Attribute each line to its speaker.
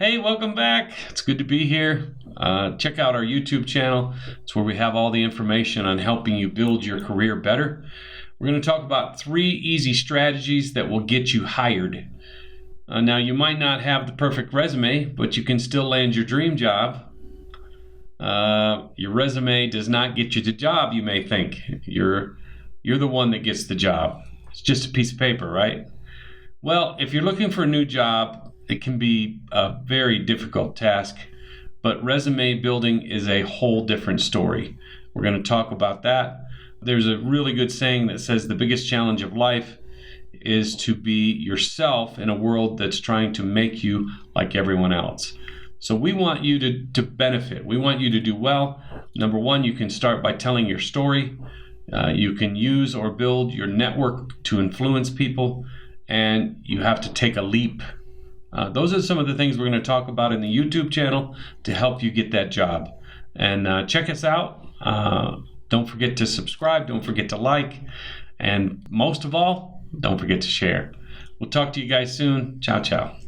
Speaker 1: Hey, welcome back. It's good to be here. Check out our YouTube channel. It's where we have all the information on helping you build your career better. We're going to talk about 3 easy strategies that will get you hired. Now, you might not have the perfect resume, but you can still land your dream job. Your resume does not get you the job, you may think. You're the one that gets the job. It's just a piece of paper, right? Well, if you're looking for a new job, it can be a very difficult task, but resume building is a whole different story. We're going to talk about that. There's a really good saying that says the biggest challenge of life is to be yourself in a world that's trying to make you like everyone else. So we want you to benefit. We want you to do well. Number one, you can start by telling your story. You can use or build your network to influence people, and you have to take a leap. Those are some of the things we're going to talk about in the YouTube channel to help you get that job. And check us out. Don't forget to subscribe. Don't forget to like. And most of all, don't forget to share. We'll talk to you guys soon. Ciao, ciao.